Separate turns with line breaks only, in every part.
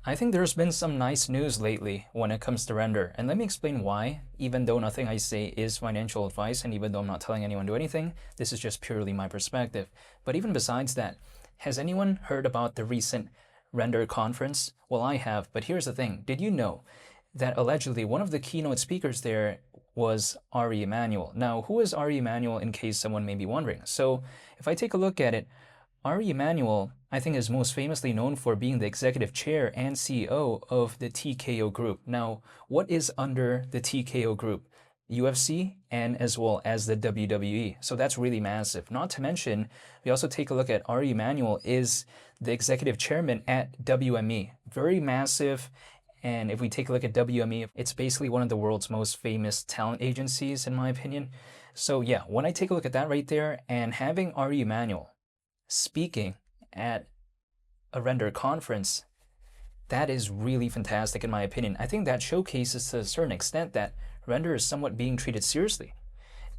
I think there's been some nice news lately when it comes to render, and let me explain why, even though nothing I say is financial advice, and even though I'm not telling anyone to do anything, this is just purely my perspective. But even besides that, has anyone heard about the recent render conference? Well, I have, but here's the thing. Did you know that allegedly one of the keynote speakers there was Ari Emanuel? Now, who is Ari Emanuel in case someone may be wondering? So if I take a look at it, Ari Emanuel, I think, is most famously known for being the executive chair and CEO of the TKO Group. Now, what is under the TKO Group? UFC and as well as the WWE. So that's really massive. Not to mention, we also take a look at Ari Emanuel is the executive chairman at WME. Very massive. And if we take a look at WME, it's basically one of the world's most famous talent agencies, in my opinion. So yeah, when I take a look at that right there and having Ari Emanuel speaking at a render conference, that is really fantastic in my opinion. I think that showcases to a certain extent that render is somewhat being treated seriously.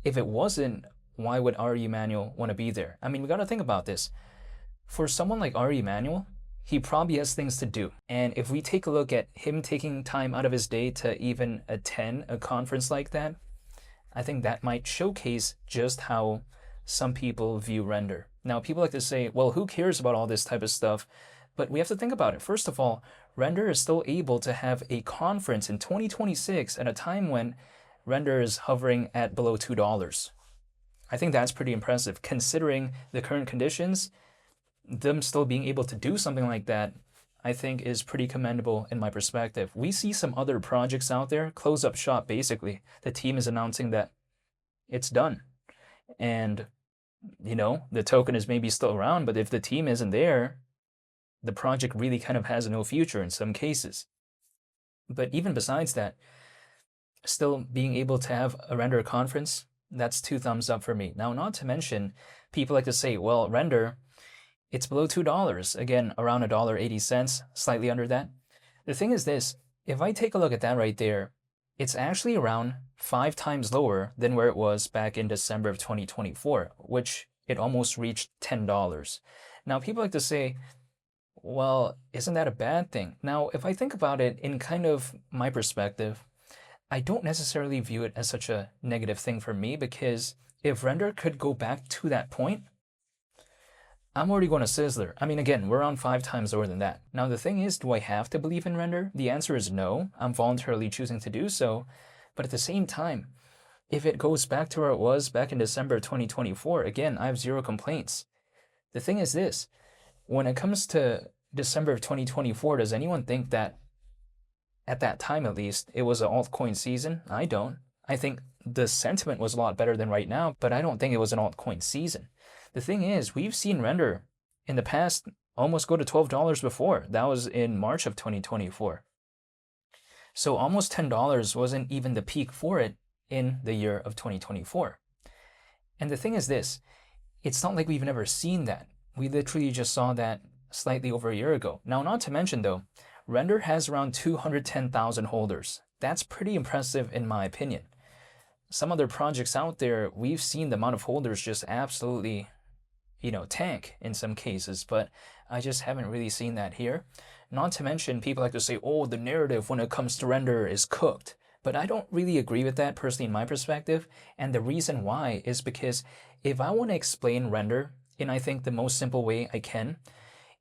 If it wasn't, why would Ari Emanuel want to be there? I mean, we got to think about this. For someone like Ari Emanuel, he probably has things to do. And if we take a look at him taking time out of his day to even attend a conference like that, I think that might showcase just how some people view render. Now, people like to say, well, who cares about all this type of stuff? But we have to think about it. First of all, render is still able to have a conference in 2026 at a time when render is hovering at below $2. I think that's pretty impressive considering the current conditions. Them still being able to do something like that, I think, is pretty commendable in my perspective. We see some other projects out there close up shop basically. The team is announcing that it's done. And the token is maybe still around, but if the team isn't there, the project really kind of has no future in some cases. But even besides that, still being able to have a render conference, that's 2 thumbs up for me. Now, not to mention, people like to say, well, render, it's below $2. Again, around $1.80, slightly under that. The thing is this, if I take a look at that right there, it's actually around 5 times lower than where it was back in December of 2024, which it almost reached $10. Now, people like to say, well, isn't that a bad thing? Now, if I think about it in kind of my perspective, I don't necessarily view it as such a negative thing for me, because if render could go back to that point, I'm already going to Sizzler. I mean, again, we're on 5 times lower than that. Now, the thing is, do I have to believe in render? The answer is no. I'm voluntarily choosing to do so. But at the same time, if it goes back to where it was back in December 2024, again, I have 0 complaints. The thing is this, when it comes to December of 2024, does anyone think that at that time, at least, it was an altcoin season? I don't. I think the sentiment was a lot better than right now, but I don't think it was an altcoin season. The thing is, we've seen render in the past almost go to $12 before. That was in March of 2024. So almost $10 wasn't even the peak for it in the year of 2024. And the thing is this, it's not like we've never seen that. We literally just saw that slightly over a year ago. Now, not to mention though, render has around 210,000 holders. That's pretty impressive in my opinion. Some other projects out there, we've seen the amount of holders just absolutely tank in some cases, but I just haven't really seen that here. Not to mention, people like to say, oh, the narrative when it comes to render is cooked. But I don't really agree with that personally in my perspective. And the reason why is because if I want to explain render in, I think, the most simple way I can,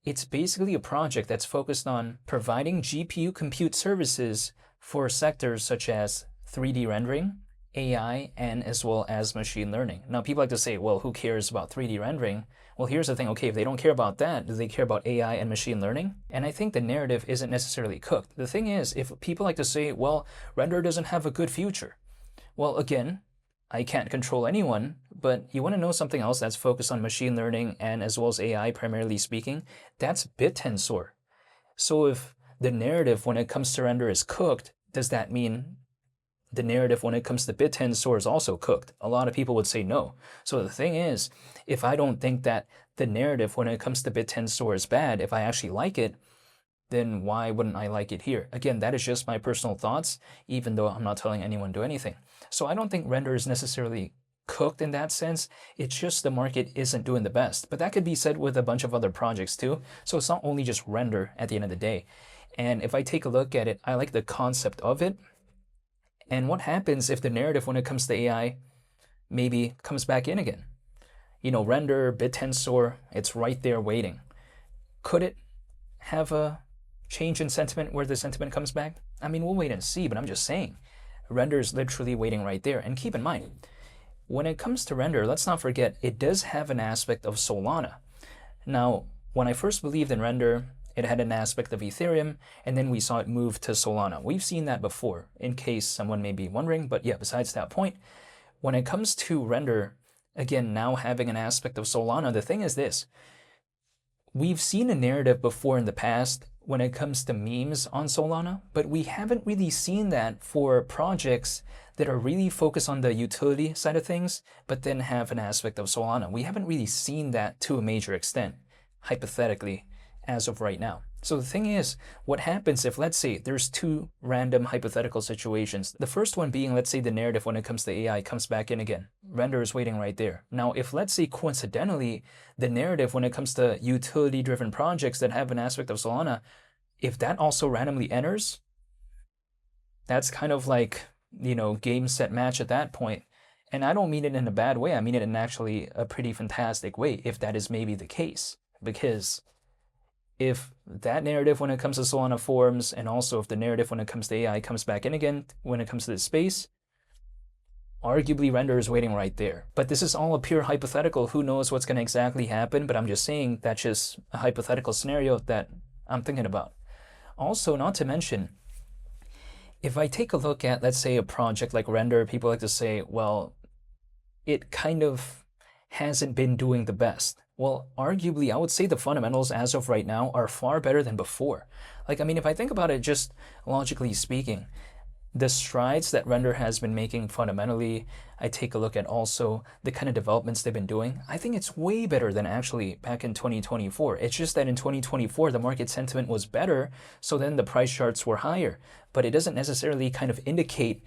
it's basically a project that's focused on providing GPU compute services for sectors such as 3D rendering, AI, and as well as machine learning. Now, people like to say, well, who cares about 3D rendering? Well, here's the thing. Okay, if they don't care about that, do they care about AI and machine learning? And I think the narrative isn't necessarily cooked. The thing is, if people like to say, well, render doesn't have a good future. Well, again, I can't control anyone, but you want to know something else that's focused on machine learning and as well as AI, primarily speaking, that's BitTensor. So if the narrative when it comes to render is cooked, does that mean the narrative when it comes to BitTensor is also cooked? A lot of people would say no. So the thing is, if I don't think that the narrative when it comes to BitTensor is bad, if I actually like it, then why wouldn't I like it here? Again, that is just my personal thoughts, even though I'm not telling anyone to do anything. So I don't think render is necessarily cooked in that sense. It's just the market isn't doing the best. But that could be said with a bunch of other projects too. So it's not only just render at the end of the day. And if I take a look at it, I like the concept of it. And what happens if the narrative when it comes to AI maybe comes back in again? You know, render, BitTensor, it's right there waiting. Could it have a change in sentiment where the sentiment comes back? I mean, we'll wait and see, but I'm just saying, render is literally waiting right there. And keep in mind, when it comes to render, let's not forget, it does have an aspect of Solana. Now, when I first believed in render, it had an aspect of Ethereum, and then we saw it move to Solana. We've seen that before, in case someone may be wondering, but yeah, besides that point, when it comes to render, again, now having an aspect of Solana, the thing is this. We've seen a narrative before in the past when it comes to memes on Solana, but we haven't really seen that for projects that are really focused on the utility side of things, but then have an aspect of Solana. We haven't really seen that to a major extent, hypothetically, as of right now. So the thing is, what happens if, let's say, there's two random hypothetical situations. The first one being, let's say the narrative when it comes to AI comes back in again. Render is waiting right there. Now, if let's say coincidentally, the narrative when it comes to utility-driven projects that have an aspect of Solana, if that also randomly enters, that's kind of like, you know, game, set, match at that point. And I don't mean it in a bad way. I mean it in actually a pretty fantastic way, if that is maybe the case. Because if that narrative when it comes to Solana forms, and also if the narrative when it comes to AI comes back in again when it comes to this space, arguably render is waiting right there. But this is all a pure hypothetical. Who knows what's going to exactly happen? But I'm just saying that's just a hypothetical scenario that I'm thinking about. Also, not to mention, if I take a look at, let's say, a project like render, people like to say, well, it kind of hasn't been doing the best. Well, arguably, I would say the fundamentals as of right now are far better than before. Like, I mean, if I think about it just logically speaking, the strides that render has been making fundamentally, I take a look at also the kind of developments they've been doing, I think it's way better than actually back in 2024. It's just that in 2024, the market sentiment was better, so then the price charts were higher. But it doesn't necessarily kind of indicate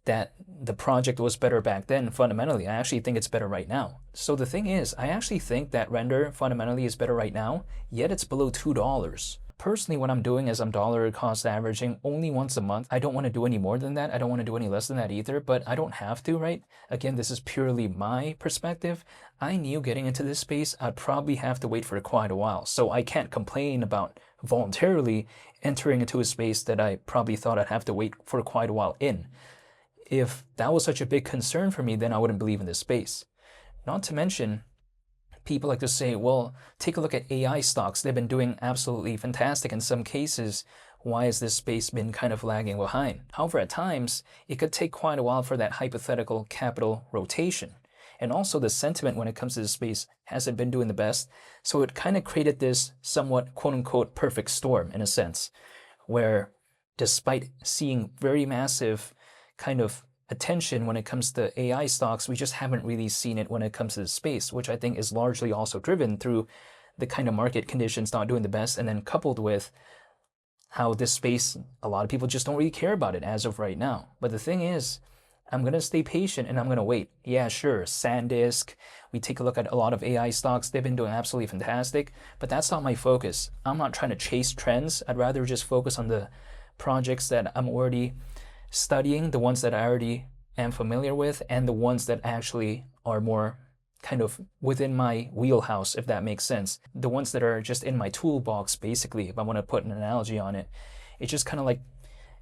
that the project was better back then fundamentally. I actually think it's better right now. So the thing is, I actually think that render fundamentally is better right now, yet it's below $2. Personally, what I'm doing is I'm dollar cost averaging only once a month. I don't want to do any more than that. I don't want to do any less than that either, but I don't have to, right? Again, this is purely my perspective. I knew getting into this space, I'd probably have to wait for quite a while. So I can't complain about voluntarily entering into a space that I probably thought I'd have to wait for quite a while in. If that was such a big concern for me, then I wouldn't believe in this space. Not to mention, people like to say, well, take a look at AI stocks. They've been doing absolutely fantastic in some cases. Why has this space been kind of lagging behind? However, at times, it could take quite a while for that hypothetical capital rotation. And also the sentiment when it comes to this space hasn't been doing the best. So it kind of created this somewhat quote-unquote perfect storm in a sense, where despite seeing very massive kind of attention when it comes to AI stocks, we just haven't really seen it when it comes to the space, which I think is largely also driven through the kind of market conditions not doing the best, and then coupled with how this space, a lot of people just don't really care about it as of right now. But the thing is, I'm going to stay patient and I'm going to wait. Yeah, sure, SanDisk, we take a look at a lot of AI stocks, they've been doing absolutely fantastic, but that's not my focus. I'm not trying to chase trends. I'd rather just focus on the projects that I'm already studying, the ones that I already am familiar with, and the ones that actually are more kind of within my wheelhouse, if that makes sense. The ones that are just in my toolbox, basically, if I want to put an analogy on it. It's just kind of like,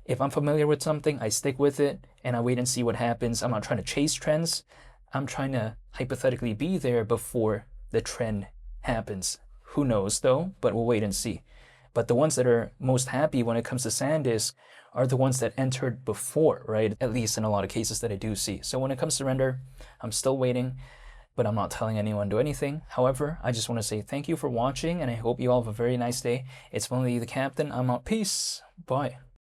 if I'm familiar with something, I stick with it, and I wait and see what happens. I'm not trying to chase trends. I'm trying to hypothetically be there before the trend happens. Who knows, though, but we'll wait and see. But the ones that are most happy when it comes to SanDisk are the ones that entered before, right? At least in a lot of cases that I do see. So when it comes to render, I'm still waiting, but I'm not telling anyone to do anything. However, I just want to say thank you for watching, and I hope you all have a very nice day. It's Melody the Captain. I'm out. Peace. Bye.